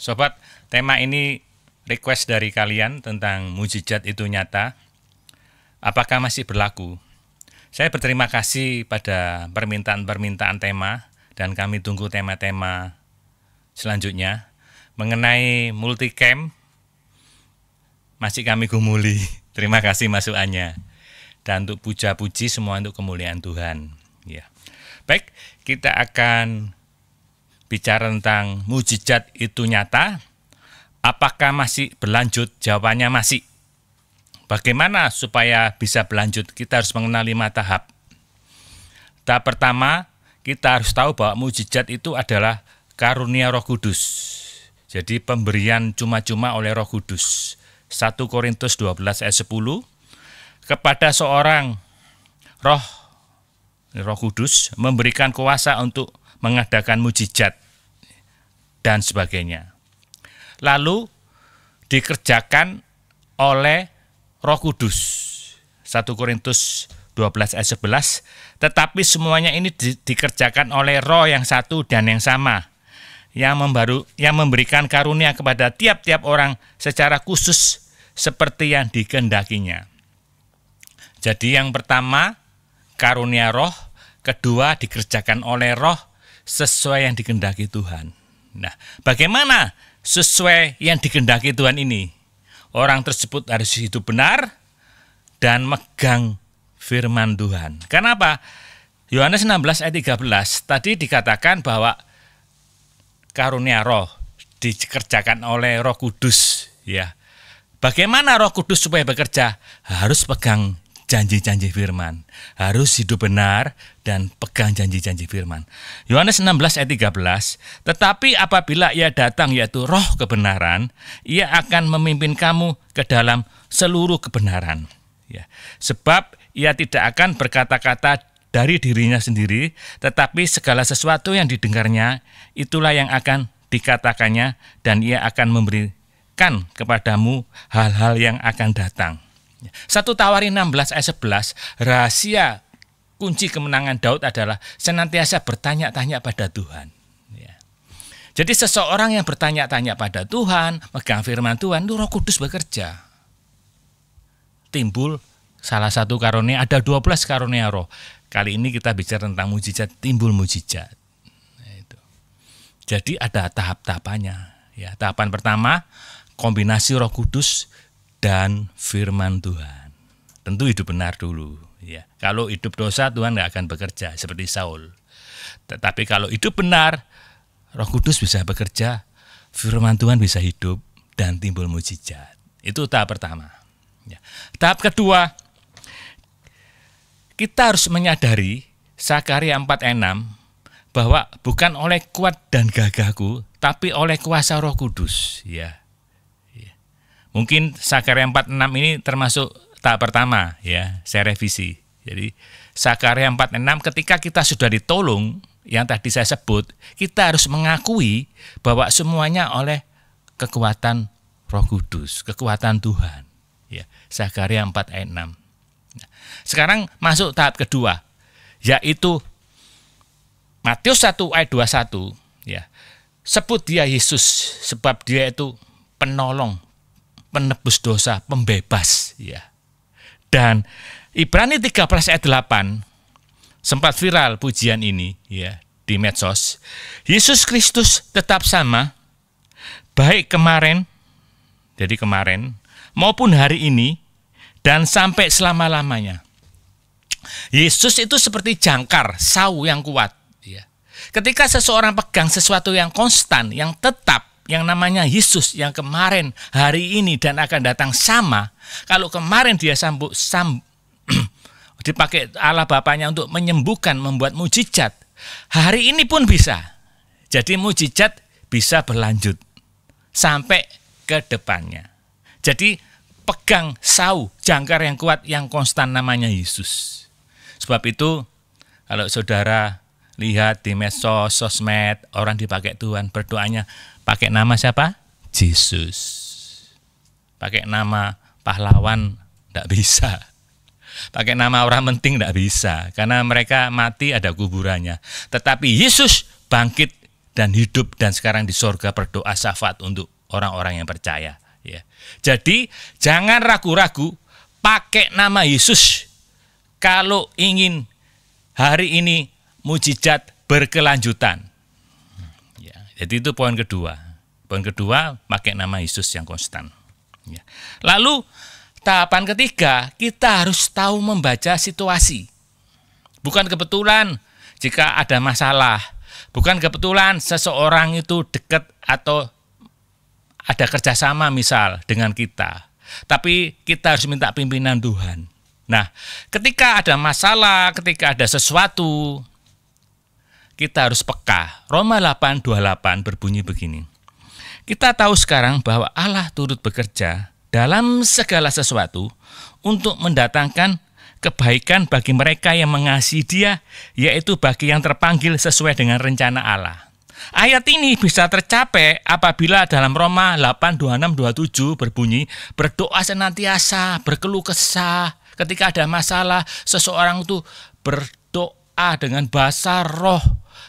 Sobat, tema ini request dari kalian tentang mujizat itu nyata. Apakah masih berlaku? Saya berterima kasih pada permintaan-permintaan tema dan kami tunggu tema-tema selanjutnya. Mengenai multicam, masih kami gumuli. Terima kasih masukannya. Dan untuk puja-puji semua untuk kemuliaan Tuhan. Ya. Baik, kita akan bicara tentang mujizat itu nyata. Apakah masih berlanjut? Jawabannya masih. Bagaimana supaya bisa berlanjut? Kita harus mengenal 5 tahap. Tahap pertama, kita harus tahu bahwa mujizat itu adalah karunia Roh Kudus. Jadi pemberian cuma-cuma oleh Roh Kudus. 1 Korintus 12 ayat 10, kepada seorang Roh Kudus memberikan kuasa untuk mengadakan mujizat dan sebagainya. Lalu dikerjakan oleh Roh Kudus. 1 Korintus 12 ayat 11, tetapi semuanya ini dikerjakan oleh Roh yang satu dan yang sama, yang memberikan karunia kepada tiap-tiap orang secara khusus seperti yang dikehendakinya. Jadi yang pertama karunia Roh, kedua dikerjakan oleh Roh sesuai yang dikehendaki Tuhan. Nah, bagaimana sesuai yang dikehendaki Tuhan ini? Orang tersebut harus hidup benar dan megang firman Tuhan. Kenapa? Yohanes 16 ayat 13 tadi dikatakan bahwa karunia Roh dikerjakan oleh Roh Kudus, ya. Bagaimana Roh Kudus supaya bekerja? Harus pegang janji-janji firman, harus hidup benar dan pegang janji-janji firman. Yohanes 16 ayat 13, tetapi apabila ia datang yaitu Roh kebenaran, ia akan memimpin kamu ke dalam seluruh kebenaran. Ya. Sebab ia tidak akan berkata-kata dari dirinya sendiri, tetapi segala sesuatu yang didengarnya, itulah yang akan dikatakannya, dan ia akan memberikan kepadamu hal-hal yang akan datang. 1 Tawarin 16 ayat 11, rahasia kunci kemenangan Daud adalah senantiasa bertanya-tanya pada Tuhan. Ya. Jadi seseorang yang bertanya-tanya pada Tuhan, megang firman Tuhan, itu Roh Kudus bekerja. Timbul salah satu karunia, ada 12 karunia Roh. Kali ini kita bicara tentang mujizat, timbul mujizat. Nah, itu. Jadi ada tahap-tahapannya. Ya, tahapan pertama, kombinasi Roh Kudus dan firman Tuhan. Tentu hidup benar dulu. Ya. Kalau hidup dosa, Tuhan tidak akan bekerja seperti Saul. Tetapi kalau hidup benar, Roh Kudus bisa bekerja, firman Tuhan bisa hidup, dan timbul mujizat. Itu tahap pertama. Ya. Tahap kedua, kita harus menyadari Zakaria 4 ayat 6 bahwa bukan oleh kuat dan gagahku, tapi oleh kuasa Roh Kudus. Ya. Mungkin Zakaria 4:6 ini termasuk tahap pertama, ya, saya revisi. Jadi Zakaria 4:6, ketika kita sudah ditolong, yang tadi saya sebut, kita harus mengakui bahwa semuanya oleh kekuatan Roh Kudus, kekuatan Tuhan. Ya, Zakaria 4 ayat 6. Nah, sekarang masuk tahap kedua, yaitu Matius 1 ayat 21. Ya, sebut dia Yesus, sebab dia itu penolong, penebus dosa, pembebas, ya. Dan Ibrani 13 ayat 8 sempat viral pujian ini, ya, di medsos. Yesus Kristus tetap sama, baik kemarin, jadi kemarin, maupun hari ini, dan sampai selama-lamanya. Yesus itu seperti jangkar, sau yang kuat, ya. Ketika seseorang pegang sesuatu yang konstan, yang tetap, yang namanya Yesus, yang kemarin, hari ini, dan akan datang sama. Kalau kemarin dia dipakai Allah Bapanya untuk menyembuhkan, membuat mujizat, hari ini pun bisa. Jadi mujizat bisa berlanjut sampai ke depannya. Jadi pegang sau, jangkar yang kuat, yang konstan, namanya Yesus. Sebab itu kalau saudara lihat di medsos, sosmed, orang dipakai Tuhan, berdoanya pakai nama siapa? Yesus. Pakai nama pahlawan tidak bisa. Pakai nama orang penting tidak bisa. Karena mereka mati ada kuburannya. Tetapi Yesus bangkit dan hidup dan sekarang di sorga berdoa syafaat untuk orang-orang yang percaya. Ya. Jadi jangan ragu-ragu, pakai nama Yesus kalau ingin hari ini mujizat berkelanjutan. Ya. Jadi itu poin kedua. Poin kedua, pakai nama Yesus yang konstan. Ya. Lalu tahapan ketiga, kita harus tahu membaca situasi. Bukan kebetulan jika ada masalah, bukan kebetulan seseorang itu dekat atau ada kerjasama misal dengan kita, tapi kita harus minta pimpinan Tuhan. Nah, ketika ada masalah, ketika ada sesuatu, kita harus peka. Roma 8:28 berbunyi begini. Kita tahu sekarang bahwa Allah turut bekerja dalam segala sesuatu untuk mendatangkan kebaikan bagi mereka yang mengasihi Dia, yaitu bagi yang terpanggil sesuai dengan rencana Allah. Ayat ini bisa tercapai apabila dalam Roma 8:26-27 berbunyi, berdoa senantiasa, berkeluh kesah. Ketika ada masalah, seseorang itu berdoa dengan bahasa roh,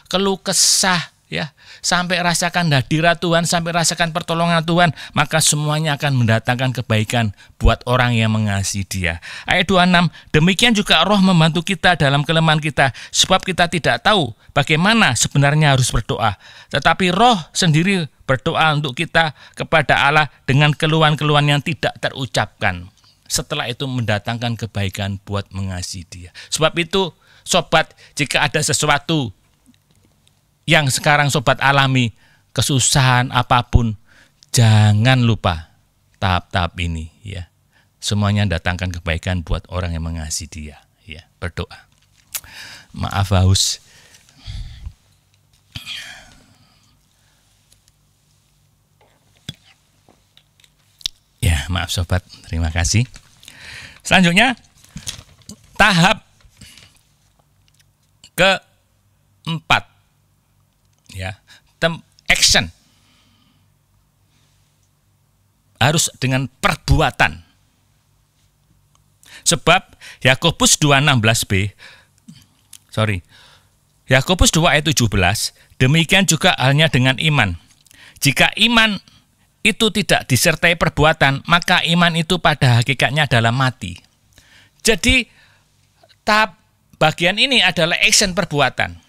keluh kesah, ya, sampai rasakan hadirat Tuhan, sampai rasakan pertolongan Tuhan, maka semuanya akan mendatangkan kebaikan buat orang yang mengasihi Dia. Ayat 26, demikian juga roh membantu kita dalam kelemahan kita, sebab kita tidak tahu bagaimana sebenarnya harus berdoa. Tetapi roh sendiri berdoa untuk kita kepada Allah dengan keluhan-keluhan yang tidak terucapkan. Setelah itu mendatangkan kebaikan buat mengasihi Dia. Sebab itu, sobat, jika ada sesuatu yang sekarang sobat alami, kesusahan apapun, jangan lupa tahap-tahap ini, ya. Semuanya datangkan kebaikan buat orang yang mengasihi Dia, ya. Berdoa. Maaf haus. Ya, maaf sobat, terima kasih. Selanjutnya tahap keempat, ya, action. Harus dengan perbuatan. Sebab Yakobus 2 ayat 17, demikian juga halnya dengan iman. Jika iman itu tidak disertai perbuatan, maka iman itu pada hakikatnya adalah mati. Jadi tahap bagian ini adalah action perbuatan.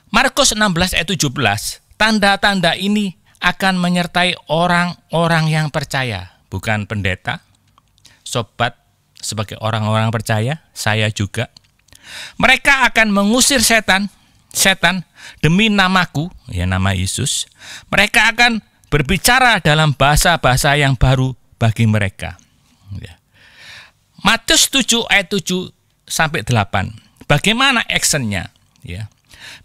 Markus 16 ayat 17, tanda-tanda ini akan menyertai orang-orang yang percaya, bukan pendeta, sobat, sebagai orang-orang percaya, saya juga. Mereka akan mengusir setan demi namaku, ya, nama Yesus. Mereka akan berbicara dalam bahasa-bahasa yang baru bagi mereka. Ya. Matius 7 ayat 7 sampai 8. Bagaimana actionnya? Ya.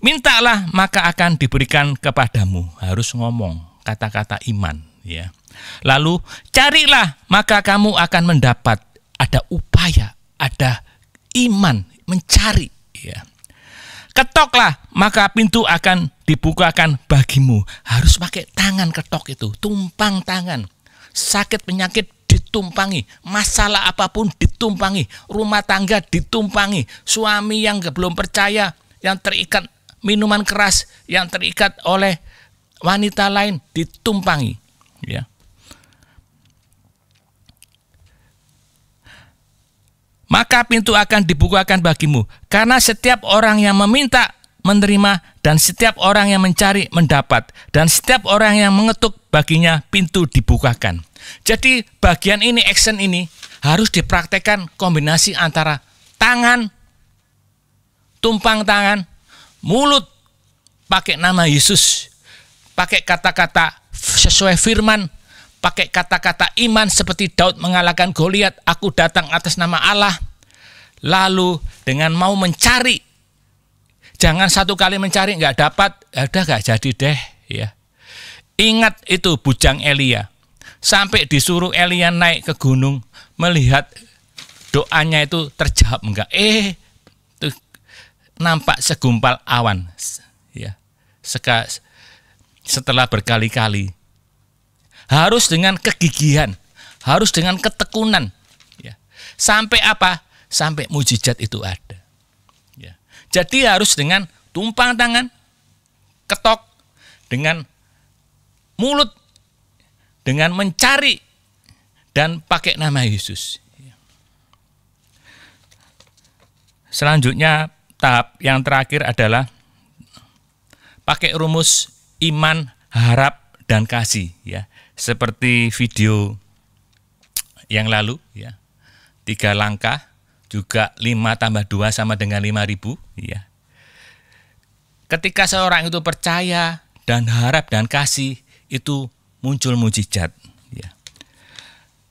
Mintalah maka akan diberikan kepadamu. Harus ngomong kata-kata iman. Ya. Lalu carilah maka kamu akan mendapat. Ada upaya, ada iman mencari. Ya. Ketoklah maka pintu akan dibukakan bagimu. Harus pakai tangan ketok itu, tumpang tangan. Sakit penyakit ditumpangi, masalah apapun ditumpangi, rumah tangga ditumpangi, suami yang belum percaya, yang terikat minuman keras, yang terikat oleh wanita lain ditumpangi, ya. Maka pintu akan dibukakan bagimu, karena setiap orang yang meminta menerima, dan setiap orang yang mencari mendapat, dan setiap orang yang mengetuk baginya pintu dibukakan. Jadi bagian ini, action ini harus dipraktekkan kombinasi antara tangan, tumpang tangan, mulut, pakai nama Yesus, pakai kata-kata sesuai firman, pakai kata-kata iman seperti Daud mengalahkan Goliat, aku datang atas nama Allah. Lalu dengan mau mencari, jangan satu kali mencari nggak dapat, udah nggak jadi deh, ya. Ingat itu bujang Elia, sampai disuruh Elia naik ke gunung melihat doanya itu terjawab enggak. Tuh, nampak segumpal awan, ya. Setelah berkali-kali, harus dengan kegigihan, harus dengan ketekunan, ya. Sampai apa? Sampai mujizat itu ada. Ya. Jadi harus dengan tumpang tangan, ketok, dengan mulut, dengan mencari dan pakai nama Yesus. Selanjutnya tahap yang terakhir adalah pakai rumus iman, harap, dan kasih, ya. Seperti video yang lalu, ya. 3 langkah, juga 5 tambah 2 sama dengan 5.000, ya. Ketika seorang itu percaya dan harap dan kasih, itu muncul mujizat, ya.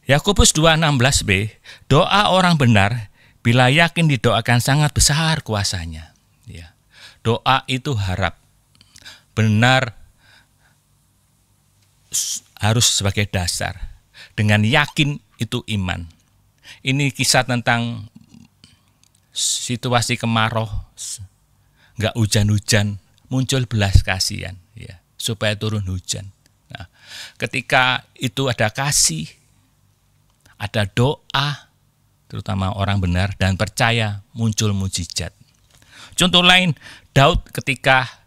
Yakobus 2:16b, doa orang benar bila yakin didoakan sangat besar kuasanya, ya. Doa itu harap, benar harus sebagai dasar. Dengan yakin itu iman. Ini kisah tentang situasi kemarau, nggak hujan-hujan, muncul belas kasihan, ya, supaya turun hujan. Nah, ketika itu ada kasih, ada doa, terutama orang benar dan percaya, muncul mujizat. Contoh lain, Daud ketika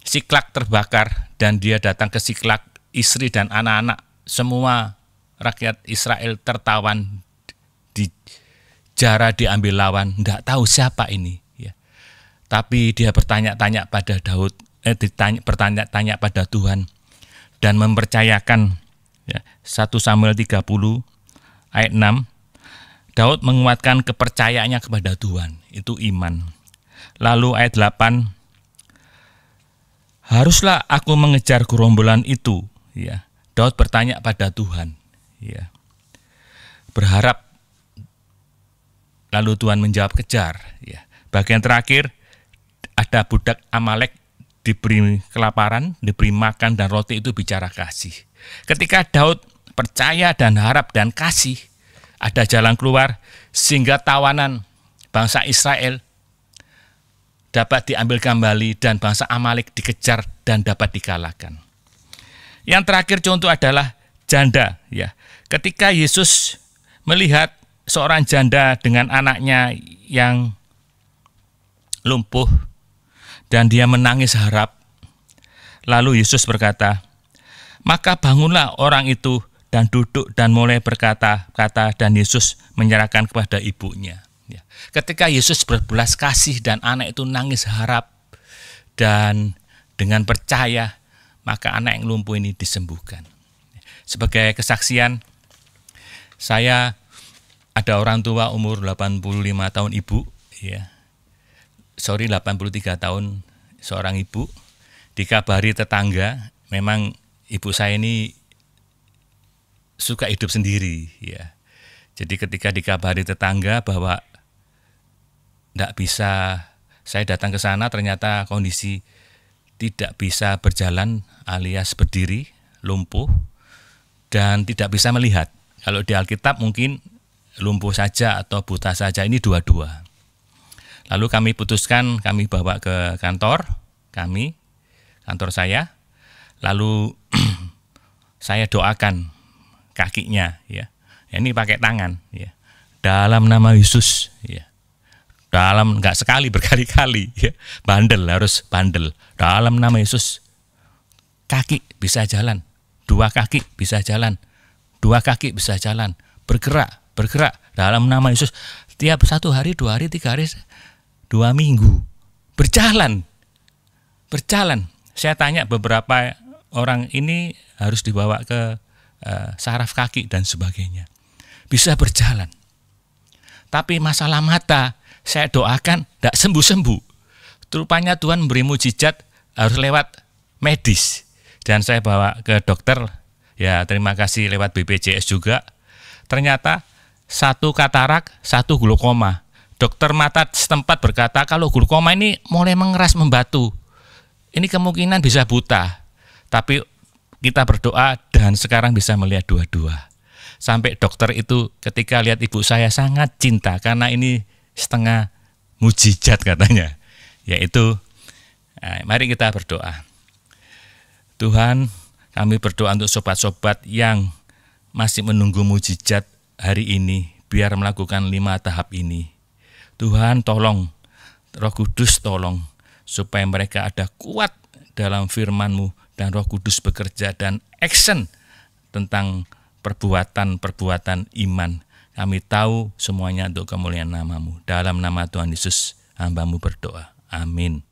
Siklak terbakar dan dia datang ke Siklak, istri dan anak-anak, semua rakyat Israel tertawan, dijara, diambil lawan, tidak tahu siapa ini, ya. Tapi dia bertanya-tanya pada bertanya-tanya pada Tuhan dan mempercayakan, ya. 1 Samuel 30 ayat 6, Daud menguatkan kepercayaannya kepada Tuhan, itu iman. Lalu ayat 8, haruslah aku mengejar gerombolan itu, ya. Daud bertanya pada Tuhan, ya. Berharap, lalu Tuhan menjawab kejar, ya. Bagian terakhir, ada budak Amalek diberi kelaparan, diberi makan dan roti, itu bicara kasih. Ketika Daud percaya dan harap dan kasih, ada jalan keluar sehingga tawanan bangsa Israel dapat diambil kembali dan bangsa Amalek dikejar dan dapat dikalahkan. Yang terakhir contoh adalah janda, ya. Ketika Yesus melihat seorang janda dengan anaknya yang lumpuh dan dia menangis harap, lalu Yesus berkata, maka bangunlah orang itu dan duduk dan mulai berkata-kata, dan Yesus menyerahkan kepada ibunya. Ketika Yesus berbelas kasih dan anak itu nangis harap dan dengan percaya, maka anak yang lumpuh ini disembuhkan. Sebagai kesaksian, saya ada orang tua umur 85 tahun ibu, ya. 83 tahun seorang ibu, dikabari tetangga, memang ibu saya ini suka hidup sendiri, ya. Jadi ketika dikabari tetangga bahwa tidak bisa, saya datang ke sana, ternyata kondisi tidak bisa berjalan alias berdiri, lumpuh, dan tidak bisa melihat. Kalau di Alkitab mungkin lumpuh saja atau buta saja, ini dua-dua. Lalu kami putuskan, kami bawa ke kantor saya, lalu saya doakan kakinya, ya. Ini pakai tangan, ya. Dalam nama Yesus, ya. Dalam, enggak sekali, berkali-kali, ya. Harus bandel. Dalam nama Yesus, kaki bisa jalan, 2 kaki bisa jalan, 2 kaki bisa jalan, bergerak dalam nama Yesus. Tiap 1 hari, 2 hari, 3 hari, 2 minggu berjalan. Saya tanya beberapa orang, ini harus dibawa ke saraf kaki dan sebagainya, bisa berjalan. Tapi masalah mata, saya doakan tidak sembuh-sembuh. Rupanya Tuhan memberi mujizat, harus lewat medis. Dan saya bawa ke dokter, ya terima kasih, lewat BPJS juga. Ternyata 1 katarak, 1 glaukoma. Dokter mata setempat berkata kalau glaukoma ini mulai mengeras, membatu, ini kemungkinan bisa buta. Tapi kita berdoa dan sekarang bisa melihat dua-dua. Sampai dokter itu ketika lihat ibu saya sangat cinta karena ini setengah mujizat katanya. Yaitu, mari kita berdoa. Tuhan, kami berdoa untuk sobat-sobat yang masih menunggu mujizat hari ini, biar melakukan 5 tahap ini. Tuhan tolong, Roh Kudus tolong, supaya mereka ada kuat dalam firman-Mu, dan Roh Kudus bekerja dan action tentang perbuatan-perbuatan iman. Kami tahu semuanya untuk kemuliaan nama-Mu. Dalam nama Tuhan Yesus, hamba-Mu berdoa. Amin.